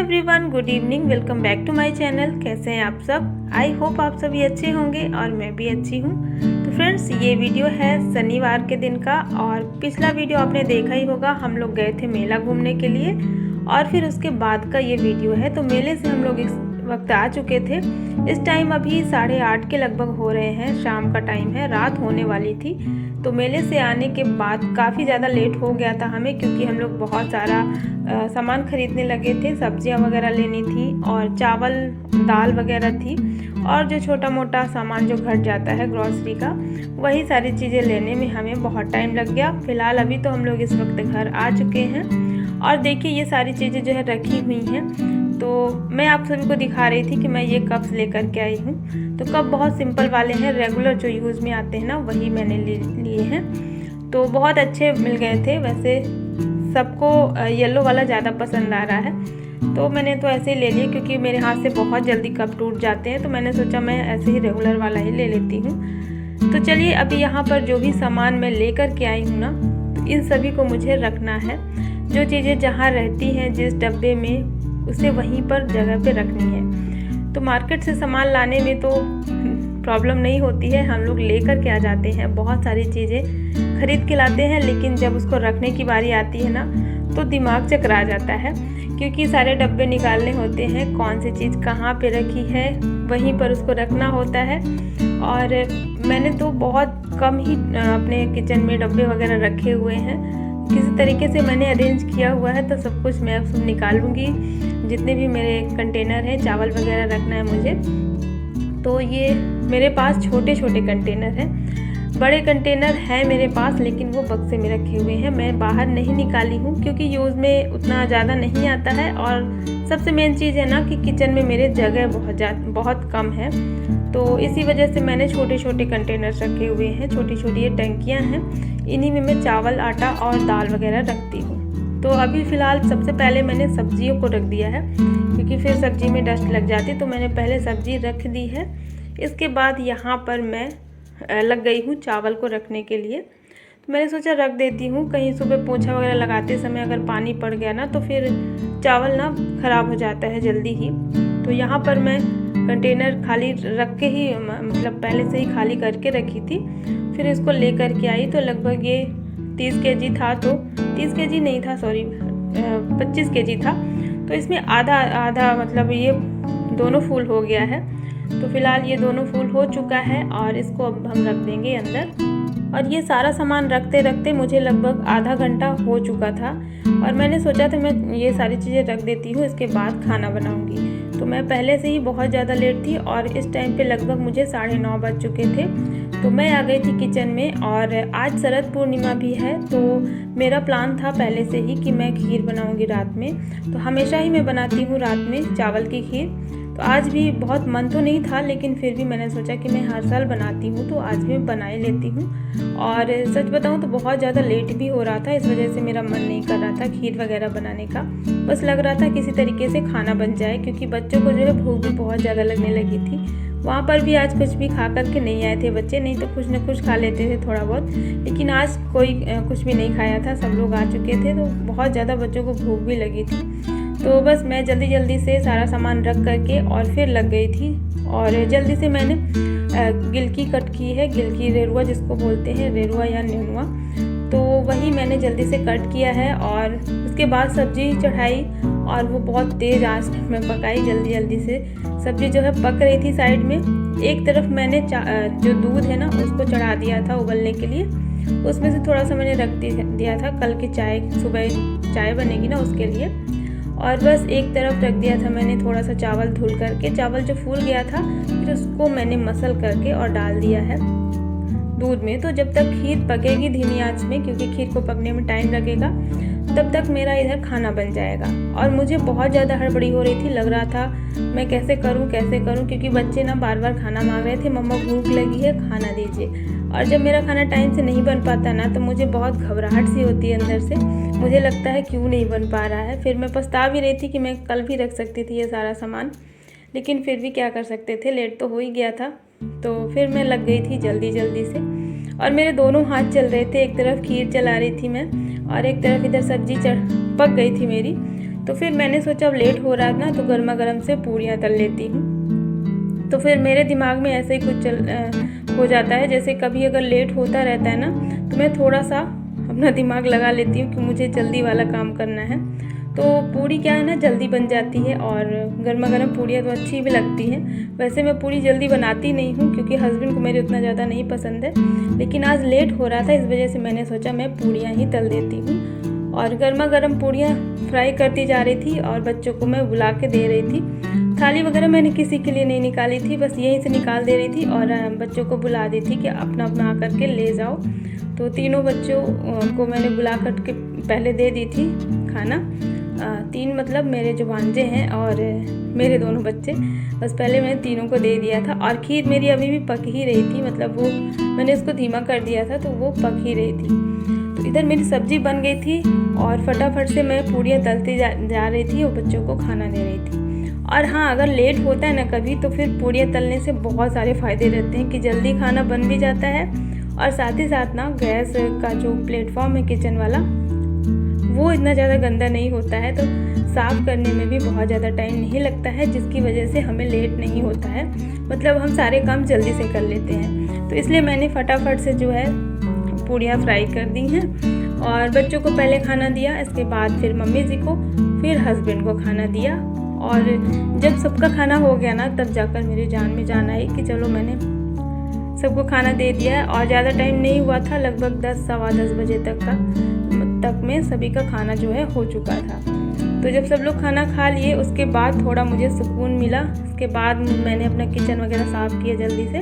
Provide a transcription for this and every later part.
Everyone, good evening. Welcome back to my channel. कैसे हैं आप सब? आई होप आप सभी अच्छे होंगे और मैं भी अच्छी हूँ। तो फ्रेंड्स, ये वीडियो है शनिवार के दिन का और पिछला वीडियो आपने देखा ही होगा। हम लोग गए थे मेला घूमने के लिए और फिर उसके बाद का ये वीडियो है। तो मेले से हम लोग इस वक्त आ चुके थे। इस टाइम अभी 8:30 के लगभग हो रहे हैं, शाम का टाइम है, रात होने वाली थी। तो मेले से आने के बाद काफ़ी ज़्यादा लेट हो गया था हमें, क्योंकि हम लोग बहुत सारा सामान खरीदने लगे थे। सब्जियां वगैरह लेनी थी और चावल दाल वगैरह थी और जो छोटा मोटा सामान जो घट जाता है ग्रॉसरी का, वही सारी चीज़ें लेने में हमें बहुत टाइम लग गया। फ़िलहाल अभी तो हम लोग इस वक्त घर आ चुके हैं और देखिए ये सारी चीज़ें जो है रखी हुई हैं। तो मैं आप सभी को दिखा रही थी कि मैं ये कप्स लेकर के आई हूँ। तो कप बहुत सिंपल वाले हैं, रेगुलर जो यूज़ में आते हैं ना, वही मैंने लिए हैं। तो बहुत अच्छे मिल गए थे। वैसे सबको येलो वाला ज़्यादा पसंद आ रहा है, तो मैंने तो ऐसे ही ले लिए, क्योंकि मेरे हाथ से बहुत जल्दी कप टूट जाते हैं। तो मैंने सोचा मैं ऐसे ही रेगुलर वाला ही ले लेती हूँ। तो चलिए, अभी यहाँ पर जो भी सामान मैं लेकर के आई हूँ ना, तो इन सभी को मुझे रखना है। जो चीज़ें जहाँ रहती हैं जिस डब्बे में, उसे वहीं पर जगह पे रखनी है। तो मार्केट से सामान लाने में तो प्रॉब्लम नहीं होती है, हम लोग लेकर के आ जाते हैं, बहुत सारी चीज़ें खरीद के लाते हैं। लेकिन जब उसको रखने की बारी आती है ना, तो दिमाग चकरा जाता है, क्योंकि सारे डब्बे निकालने होते हैं, कौन सी चीज़ कहाँ पे रखी है वहीं पर उसको रखना होता है। और मैंने तो बहुत कम ही अपने किचन में डब्बे वगैरह रखे हुए हैं। किसी तरीके से मैंने अरेंज किया हुआ है, तो सब कुछ मैं अब सब निकालूंगी। जितने भी मेरे कंटेनर हैं, चावल वगैरह रखना है मुझे, तो ये मेरे पास छोटे छोटे कंटेनर हैं। बड़े कंटेनर हैं मेरे पास, लेकिन वो बक्से में रखे हुए हैं। मैं बाहर नहीं निकाली हूँ, क्योंकि यूज़ में उतना ज़्यादा नहीं आता है। और सबसे मेन चीज़ है ना कि किचन में मेरे जगह बहुत कम है, तो इसी वजह से मैंने छोटे छोटे कंटेनर रखे हुए हैं। छोटी छोटी ये टंकियाँ हैं, इन्हीं में मैं चावल, आटा और दाल वगैरह रखती हूँ। तो अभी फ़िलहाल सबसे पहले मैंने सब्जियों को रख दिया है, क्योंकि फिर सब्जी में डस्ट लग जाती, तो मैंने पहले सब्जी रख दी है। इसके बाद यहाँ पर मैं लग गई हूँ चावल को रखने के लिए। तो मैंने सोचा रख देती हूँ, कहीं सुबह पोछा वगैरह लगाते समय अगर पानी पड़ गया ना, तो फिर चावल ना ख़राब हो जाता है जल्दी ही। तो यहाँ पर मैं कंटेनर खाली रख के ही, मतलब पहले से ही खाली करके रखी थी। फिर इसको ले कर के आई, तो लगभग ये 30 केजी था। तो 30 केजी नहीं था, सॉरी 25 केजी था। तो इसमें आधा आधा, मतलब ये दोनों फुल हो गया है। तो फिलहाल ये दोनों फुल हो चुका है और इसको अब हम रख देंगे अंदर। और ये सारा सामान रखते रखते मुझे लगभग आधा घंटा हो चुका था, और मैंने सोचा था मैं ये सारी चीज़ें रख देती हूँ, इसके बाद खाना बनाऊँगी। तो मैं पहले से ही बहुत ज़्यादा लेट थी और इस टाइम पे लगभग मुझे 9:30 बज चुके थे। तो मैं आ गई थी किचन में, और आज शरद पूर्णिमा भी है। तो मेरा प्लान था पहले से ही कि मैं खीर बनाऊँगी रात में। तो हमेशा ही मैं बनाती हूँ रात में चावल की खीर। तो आज भी बहुत मन तो नहीं था, लेकिन फिर भी मैंने सोचा कि मैं हर साल बनाती हूँ, तो आज भी मैं बना ही लेती हूँ। और सच बताऊँ तो बहुत ज़्यादा लेट भी हो रहा था, इस वजह से मेरा मन नहीं कर रहा था खीर वगैरह बनाने का। बस लग रहा था किसी तरीके से खाना बन जाए, क्योंकि बच्चों को जो है भूख भी बहुत ज़्यादा लगने लगी थी। वहाँ पर भी आज कुछ भी खा कर के नहीं आए थे बच्चे, नहीं तो कुछ न कुछ खा लेते थे थोड़ा बहुत, लेकिन आज कोई कुछ भी नहीं खाया था। सब लोग आ चुके थे, तो बहुत ज़्यादा बच्चों को भूख भी लगी थी। तो बस मैं जल्दी जल्दी से सारा सामान रख करके और फिर लग गई थी। और जल्दी से मैंने गिलकी कट की है, गिलकी रेरुआ जिसको बोलते हैं, रेरुआ या नेनुआ, तो वही मैंने जल्दी से कट किया है। और उसके बाद सब्जी चढ़ाई, और वो बहुत तेज़ आंच में पकाई जल्दी जल्दी से। सब्जी जो है पक रही थी साइड में। एक तरफ मैंने जो दूध है ना, उसको चढ़ा दिया था उबलने के लिए। उसमें से थोड़ा सा मैंने रख दिया था, कल की चाय, सुबह चाय बनेगी ना उसके लिए। और बस एक तरफ रख दिया था मैंने थोड़ा सा चावल धुल करके। चावल जो फूल गया था, फिर उसको मैंने मसल करके और डाल दिया है दूध में। तो जब तक खीर पकेगी धीमी आंच में, क्योंकि खीर को पकने में टाइम लगेगा, तब तक मेरा इधर खाना बन जाएगा। और मुझे बहुत ज़्यादा हड़बड़ी हो रही थी, लग रहा था मैं कैसे करूं, क्योंकि बच्चे ना बार बार खाना मांग रहे थे, मम्मा भूख लगी है, खाना दीजिए। और जब मेरा खाना टाइम से नहीं बन पाता ना, तो मुझे बहुत घबराहट सी होती है अंदर से। मुझे लगता है क्यों नहीं बन पा रहा है। फिर मैं पछता भी रही थी कि मैं कल भी रख सकती थी ये सारा सामान, लेकिन फिर भी क्या कर सकते थे, लेट तो हो ही गया था। तो फिर मैं लग गई थी जल्दी जल्दी से, और मेरे दोनों हाथ चल रहे थे। एक तरफ खीर चला रही थी मैं, और एक तरफ इधर सब्जी पक गई थी मेरी। तो फिर मैंने सोचा अब लेट हो रहा था ना, तो गर्मा गर्म से पूड़ियाँ तल लेती हूँ। तो फिर मेरे दिमाग में ऐसे ही कुछ हो जाता है, जैसे कभी अगर लेट होता रहता है ना, तो मैं थोड़ा सा अपना दिमाग लगा लेती हूँ कि मुझे जल्दी वाला काम करना है। तो पूड़ी क्या है ना, जल्दी बन जाती है और गर्मा गर्म पूड़ियाँ तो अच्छी भी लगती हैं। वैसे मैं पूड़ी जल्दी बनाती नहीं हूँ क्योंकि हस्बैंड को मेरे उतना ज़्यादा नहीं पसंद है, लेकिन आज लेट हो रहा था, इस वजह से मैंने सोचा मैं पूड़ियाँ ही तल देती हूँ। और गर्मा गर्म पूड़ियाँ फ्राई करती जा रही थी और बच्चों को मैं बुला के दे रही थी। थाली वगैरह मैंने किसी के लिए नहीं निकाली थी, बस यहीं से निकाल दे रही थी और बच्चों को बुला दी थी कि अपना अपना आकर के ले जाओ। तो तीनों बच्चों को मैंने बुला कर के पहले दे दी थी खाना। 3 मतलब मेरे जो भांजे हैं और मेरे दोनों बच्चे, बस पहले मैंने तीनों को दे दिया था। और खीर मेरी अभी भी पक ही रही थी, मतलब वो मैंने इसको धीमा कर दिया था तो वो पक ही रही थी। तो इधर मेरी सब्जी बन गई थी और फटाफट से मैं पूड़ियाँ तलती जा रही थी और बच्चों को खाना दे रही थी। और हाँ, अगर लेट होता है ना कभी, तो फिर पूड़ियाँ तलने से बहुत सारे फ़ायदे रहते हैं कि जल्दी खाना बन भी जाता है और साथ ही साथ ना गैस का जो प्लेटफॉर्म है किचन वाला, वो इतना ज़्यादा गंदा नहीं होता है, तो साफ़ करने में भी बहुत ज़्यादा टाइम नहीं लगता है, जिसकी वजह से हमें लेट नहीं होता है, मतलब हम सारे काम जल्दी से कर लेते हैं। तो इसलिए मैंने फटाफट से जो है पूड़ियाँ फ्राई कर दी हैं और बच्चों को पहले खाना दिया, इसके बाद फिर मम्मी जी को, फिर हस्बैंड को खाना दिया। और जब सबका खाना हो गया ना, तब जाकर मेरी जान में जान आई कि चलो मैंने सबको खाना दे दिया है। और ज़्यादा टाइम नहीं हुआ था, लगभग 10 सवा 10 बजे तक में सभी का खाना जो है हो चुका था। तो जब सब लोग खाना खा लिए, उसके बाद थोड़ा मुझे सुकून मिला। उसके बाद मैंने अपना किचन वगैरह साफ़ किया जल्दी से,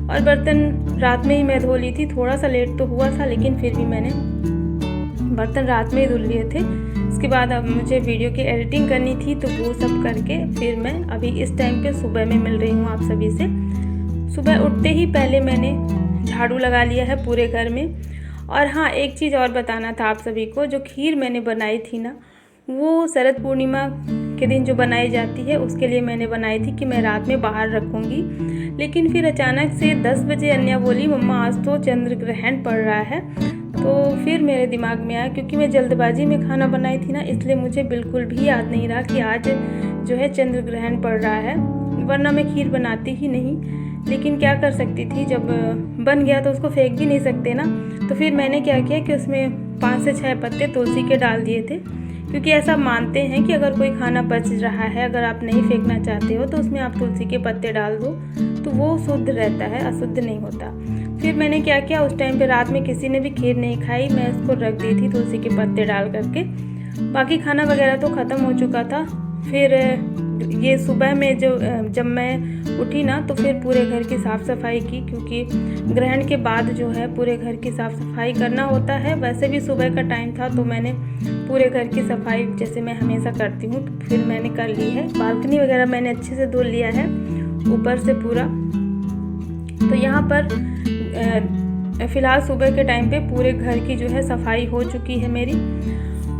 और बर्तन रात में ही मैं धो ली थी। थोड़ा सा लेट तो हुआ था, लेकिन फिर भी मैंने बर्तन रात में ही धुल लिए थे। उसके बाद अब मुझे वीडियो की एडिटिंग करनी थी, तो वो सब करके फिर मैं अभी इस टाइम पे सुबह में मिल रही हूँ आप सभी से। सुबह उठते ही पहले मैंने झाड़ू लगा लिया है पूरे घर में। और हाँ, एक चीज़ और बताना था आप सभी को, जो खीर मैंने बनाई थी ना, वो शरद पूर्णिमा के दिन जो बनाई जाती है, उसके लिए मैंने बनाई थी कि मैं रात में बाहर रखूँगी। लेकिन फिर अचानक से 10 बजे अन्या बोली, मम्मा आज तो चंद्र ग्रहण पड़ रहा है। तो फिर मेरे दिमाग में आया, क्योंकि मैं जल्दबाजी में खाना बनाई थी ना, इसलिए मुझे बिल्कुल भी याद नहीं रहा कि आज जो है चंद्र ग्रहण पड़ रहा है, वरना मैं खीर बनाती ही नहीं। लेकिन क्या कर सकती थी, जब बन गया तो उसको फेंक भी नहीं सकते ना। तो फिर मैंने क्या किया कि उसमें 5 से 6 पत्ते तुलसी के डाल दिए थे, क्योंकि ऐसा मानते हैं कि अगर कोई खाना बच रहा है, अगर आप नहीं फेंकना चाहते हो, तो उसमें आप तुलसी के पत्ते डाल दो, तो वो शुद्ध रहता है, अशुद्ध नहीं होता। फिर मैंने क्या किया, उस टाइम पे रात में किसी ने भी खीर नहीं खाई, मैं उसको रख दी थी तुलसी के पत्ते डाल करके। बाकी खाना वगैरह तो ख़त्म हो चुका था। फिर ये सुबह में जब मैं उठी ना, तो फिर पूरे घर की साफ़ सफाई की, क्योंकि ग्रहण के बाद जो है पूरे घर की साफ़ सफाई करना होता है। वैसे भी सुबह का टाइम था, तो मैंने पूरे घर की सफाई जैसे मैं हमेशा करती हूँ, तो फिर मैंने कर ली है। बालकनी वगैरह मैंने अच्छे से धुल लिया है ऊपर से पूरा। तो यहाँ पर फ़िलहाल सुबह के टाइम पे पूरे घर की जो है सफाई हो चुकी है मेरी।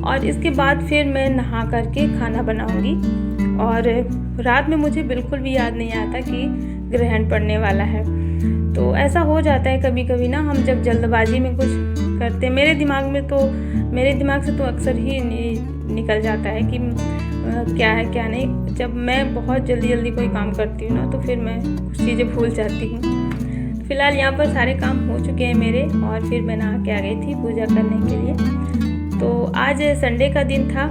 और इसके बाद फिर मैं नहा करके खाना बनाऊंगी। और रात में मुझे बिल्कुल भी याद नहीं आता कि ग्रहण पड़ने वाला है। तो ऐसा हो जाता है कभी कभी ना, हम जब जल्दबाजी में कुछ करते हैं, मेरे दिमाग से तो अक्सर ही निकल जाता है कि क्या है क्या नहीं। जब मैं बहुत जल्दी कोई काम करती हूँ ना, तो फिर मैं कुछ चीज़ें भूल जाती हूँ। फ़िलहाल यहाँ पर सारे काम हो चुके हैं मेरे, और फिर मैं नहा के आ गई थी पूजा करने के लिए। तो आज संडे का दिन था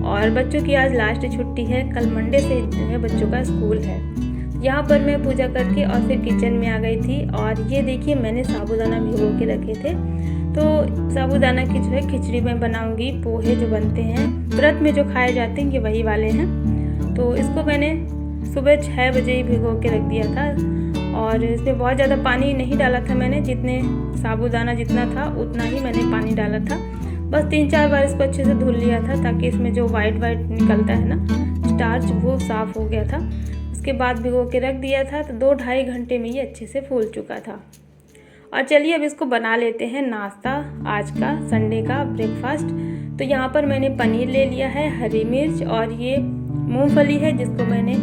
और बच्चों की आज लास्ट छुट्टी है। कल मंडे से जो है बच्चों का स्कूल है। यहाँ पर मैं पूजा करके और फिर किचन में आ गई थी। और ये देखिए, मैंने साबूदाना भिगो के रखे थे, तो साबूदाना की जो है खिचड़ी मैं बनाऊंगी। पोहे जो बनते हैं व्रत में जो खाए जाते हैं, ये वही वाले हैं। तो इसको मैंने सुबह 6 बजे ही भिगो के रख दिया था, और इसमें बहुत ज़्यादा पानी नहीं डाला था मैंने, जितने साबूदाना जितना था उतना ही मैंने पानी डाला था। बस 3-4 बार इसको अच्छे से धुल लिया था, ताकि इसमें जो वाइट निकलता है ना स्टार्च, वो साफ़ हो गया था। उसके बाद भिगो के रख दिया था, तो 2-2.5 घंटे में ये अच्छे से फूल चुका था। और चलिए अब इसको बना लेते हैं नाश्ता, आज का संडे का ब्रेकफास्ट। तो यहाँ पर मैंने पनीर ले लिया है, हरी मिर्च, और ये मूंगफली है जिसको मैंने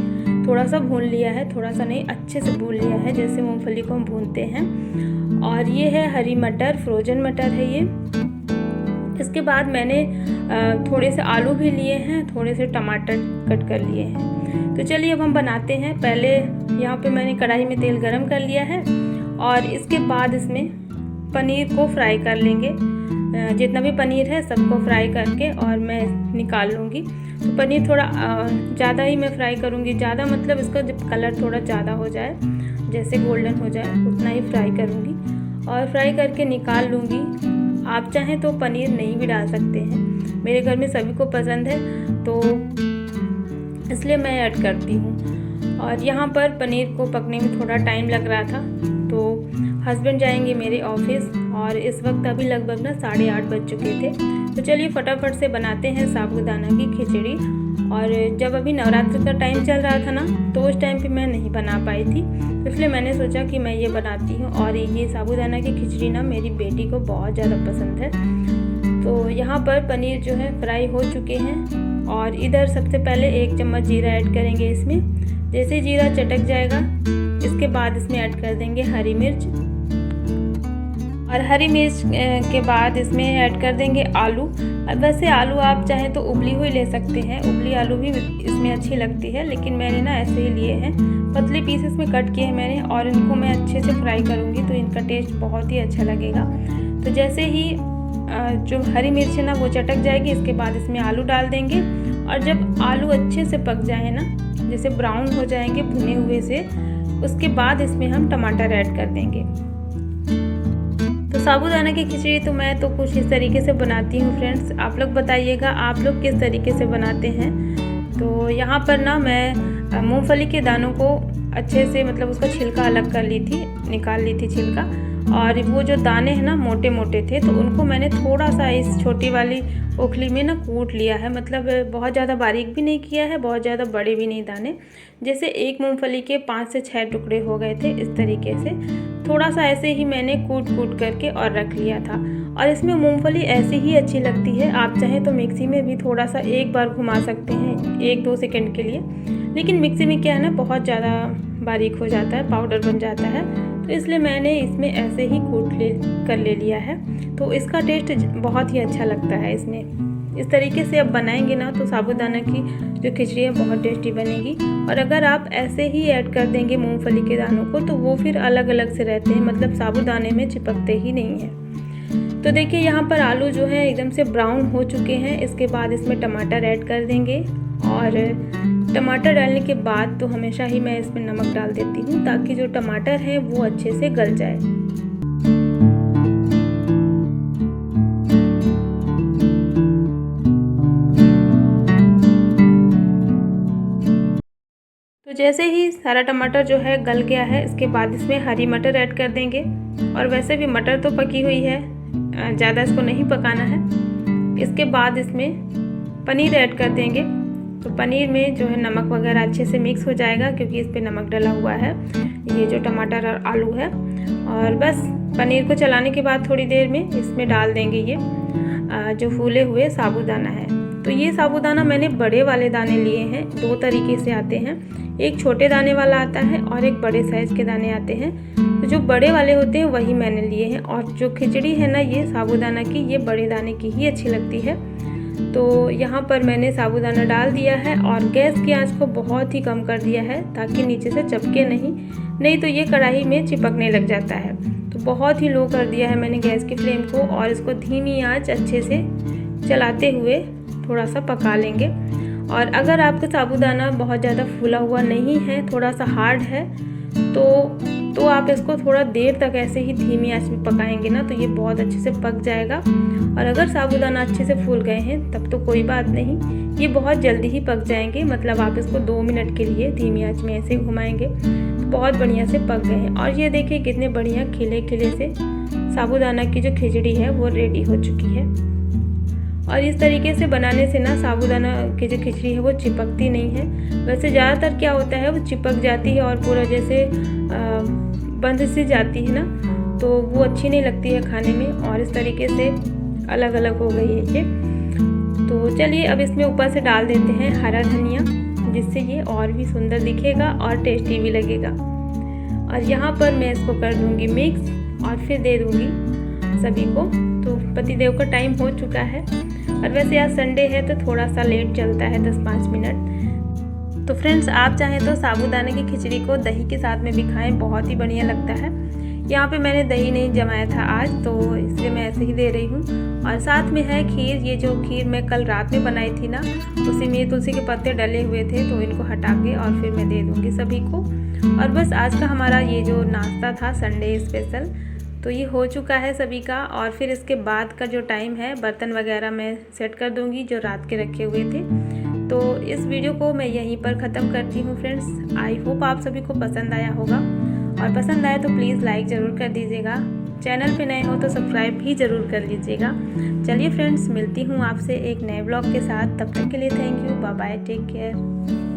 थोड़ा सा भून लिया है, थोड़ा सा नहीं अच्छे से भून लिया है, जैसे मूंगफली को हम भूनते हैं। और ये है हरी मटर, फ्रोजन मटर है ये। इसके बाद मैंने थोड़े से आलू भी लिए हैं, थोड़े से टमाटर कट कर लिए हैं। तो चलिए अब हम बनाते हैं। पहले यहाँ पे मैंने कढ़ाई में तेल गरम कर लिया है और इसके बाद इसमें पनीर को फ्राई कर लेंगे। जितना भी पनीर है सबको फ्राई करके और मैं निकाल लूँगी। तो पनीर थोड़ा ज़्यादा ही मैं फ्राई करूँगी, ज़्यादा मतलब इसका जब कलर थोड़ा ज़्यादा हो जाए, जैसे गोल्डन हो जाए उतना ही फ्राई करूँगी और फ्राई करके निकाल लूँगी। आप चाहें तो पनीर नहीं भी डाल सकते हैं, मेरे घर में सभी को पसंद है तो इसलिए मैं ऐड करती हूँ। और यहाँ पर पनीर को पकने में थोड़ा टाइम लग रहा था, तो हस्बैंड जाएंगे मेरे ऑफिस और इस वक्त अभी लगभग ना 8:30 बज चुके थे। तो चलिए फटाफट से बनाते हैं साबूदाना की खिचड़ी। और जब अभी नवरात्र का टाइम चल रहा था ना, तो उस टाइम पे मैं नहीं बना पाई थी, इसलिए मैंने सोचा कि मैं ये बनाती हूँ। और ये साबूदाना की खिचड़ी ना मेरी बेटी को बहुत ज़्यादा पसंद है। तो यहाँ पर पनीर जो है फ्राई हो चुके हैं और इधर सबसे पहले 1 चम्मच जीरा ऐड करेंगे इसमें। जैसे जीरा चटक जाएगा इसके बाद इसमें ऐड कर देंगे हरी मिर्च, और हरी मिर्च के बाद इसमें ऐड कर देंगे आलू। वैसे आलू आप चाहें तो उबली हुई ले सकते हैं, उबली आलू भी इसमें अच्छी लगती है, लेकिन मैंने ना ऐसे ही लिए हैं, पतले पीसेस में कट किए हैं मैंने और इनको मैं अच्छे से फ्राई करूँगी तो इनका टेस्ट बहुत ही अच्छा लगेगा। तो जैसे ही जो हरी मिर्च है ना वो चटक जाएगी, इसके बाद इसमें आलू डाल देंगे। और जब आलू अच्छे से पक जाए ना, जैसे ब्राउन हो जाएंगे भुने हुए से, उसके बाद इसमें हम टमाटर ऐड कर देंगे। तो साबूदाना की खिचड़ी तो मैं तो कुछ इस तरीके से बनाती हूँ फ्रेंड्स, आप लोग बताइएगा आप लोग किस तरीके से बनाते हैं। तो यहाँ पर ना मैं मूंगफली के दानों को अच्छे से मतलब उसका छिलका अलग कर ली थी, निकाल ली थी छिलका, और वो जो दाने हैं ना मोटे मोटे थे तो उनको मैंने थोड़ा सा इस छोटी वाली ओखली में ना कूट लिया है। मतलब बहुत ज़्यादा बारीक भी नहीं किया है, बहुत ज़्यादा बड़े भी नहीं दाने। जैसे एक मूंगफली के 5 से 6 टुकड़े हो गए थे, इस तरीके से थोड़ा सा ऐसे ही मैंने कूट करके और रख लिया था। और इसमें मूंगफली ऐसी ही अच्छी लगती है, आप चाहें तो मिक्सी में भी थोड़ा सा एक बार घुमा सकते हैं 1-2 सेकंड के लिए, लेकिन मिक्सी में क्या है ना बहुत ज़्यादा बारीक हो जाता है, पाउडर बन जाता है, तो इसलिए मैंने इसमें ऐसे ही कर ले लिया है। तो इसका टेस्ट बहुत ही अच्छा लगता है इसमें। इस तरीके से अब बनाएंगे ना तो साबूदाना की जो खिचड़ी है बहुत टेस्टी बनेगी। और अगर आप ऐसे ही ऐड कर देंगे मूंगफली के दानों को तो वो फिर अलग अलग से रहते हैं, मतलब साबूदाने में चिपकते ही नहीं हैं। तो देखिए यहाँ पर आलू जो है एकदम से ब्राउन हो चुके हैं। इसके बाद इसमें टमाटर ऐड कर देंगे और टमाटर डालने के बाद तो हमेशा ही मैं इसमें नमक डाल देती हूँ ताकि जो टमाटर है वो अच्छे से गल जाए। तो जैसे ही सारा टमाटर जो है गल गया है, इसके बाद इसमें हरी मटर ऐड कर देंगे। और वैसे भी मटर तो पकी हुई है, ज़्यादा इसको नहीं पकाना है। इसके बाद इसमें पनीर ऐड कर देंगे। तो पनीर में जो है नमक वगैरह अच्छे से मिक्स हो जाएगा क्योंकि इस पर नमक डला हुआ है, ये जो टमाटर और आलू है। और बस पनीर को चलाने के बाद थोड़ी देर में इसमें डाल देंगे ये जो फूले हुए साबूदाना है। तो ये साबूदाना मैंने बड़े वाले दाने लिए हैं, 2 तरीके से आते हैं, एक छोटे दाने वाला आता है और एक बड़े साइज़ के दाने आते हैं। तो जो बड़े वाले होते हैं वही मैंने लिए हैं। और जो खिचड़ी है ना ये साबूदाना की, ये बड़े दाने की ही अच्छी लगती है। तो यहाँ पर मैंने साबूदाना डाल दिया है और गैस की आंच को बहुत ही कम कर दिया है ताकि नीचे से चिपके नहीं तो ये कढ़ाई में चिपकने लग जाता है। तो बहुत ही लो कर दिया है मैंने गैस की फ्लेम को और इसको धीमी आंच अच्छे से चलाते हुए थोड़ा सा पका लेंगे। और अगर आपका साबूदाना बहुत ज़्यादा फूला हुआ नहीं है, थोड़ा सा हार्ड है, तो आप इसको थोड़ा देर तक ऐसे ही धीमी आंच में पकाएंगे ना तो ये बहुत अच्छे से पक जाएगा। और अगर साबूदाना अच्छे से फूल गए हैं तब तो कोई बात नहीं, ये बहुत जल्दी ही पक जाएंगे। मतलब आप इसको 2 मिनट के लिए धीमी आंच में ऐसे घुमाएंगे तो बहुत बढ़िया से पक गए हैं। और ये देखिए कितने बढ़िया खिले खिले से साबूदाना की जो खिचड़ी है वो रेडी हो चुकी है। और इस तरीके से बनाने से ना साबूदाना की जो खिचड़ी है वो चिपकती नहीं है। वैसे ज़्यादातर क्या होता है वो चिपक जाती है और पूरा जैसे बंद सी जाती है ना, तो वो अच्छी नहीं लगती है खाने में। और इस तरीके से अलग अलग हो गई है ये। तो चलिए अब इसमें ऊपर से डाल देते हैं हरा धनिया, जिससे ये और भी सुंदर दिखेगा और टेस्टी भी लगेगा। और यहाँ पर मैं इसको कर दूँगी मिक्स और फिर दे दूँगी सभी को। तो तो पतिदेव का टाइम हो चुका है। और वैसे आज संडे है तो थोड़ा सा लेट चलता है, 10-5 मिनट। तो फ्रेंड्स, आप चाहें तो साबूदाने की खिचड़ी को दही के साथ में भी खाएं, बहुत ही बढ़िया लगता है। यहाँ पे मैंने दही नहीं जमाया था आज, तो इसलिए मैं ऐसे ही दे रही हूँ। और साथ में है खीर। ये जो खीर मैं कल रात में बनाई थी ना, उसी में तुलसी के पत्ते डले हुए थे, तो इनको हटा के और फिर मैं दे दूँगी सभी को। और बस आज का हमारा ये जो नाश्ता था संडे स्पेशल, तो ये हो चुका है सभी का। और फिर इसके बाद का जो टाइम है, बर्तन वगैरह मैं सेट कर दूँगी जो रात के रखे हुए थे। तो इस वीडियो को मैं यहीं पर ख़त्म करती हूँ फ्रेंड्स। आई होप आप सभी को पसंद आया होगा, और पसंद आए तो प्लीज़ लाइक ज़रूर कर दीजिएगा। चैनल पे नए हो तो सब्सक्राइब भी ज़रूर कर लीजिएगा। चलिए फ्रेंड्स, मिलती हूँ आपसे एक नए ब्लॉग के साथ। तब तक के लिए thank you, bye bye, take care.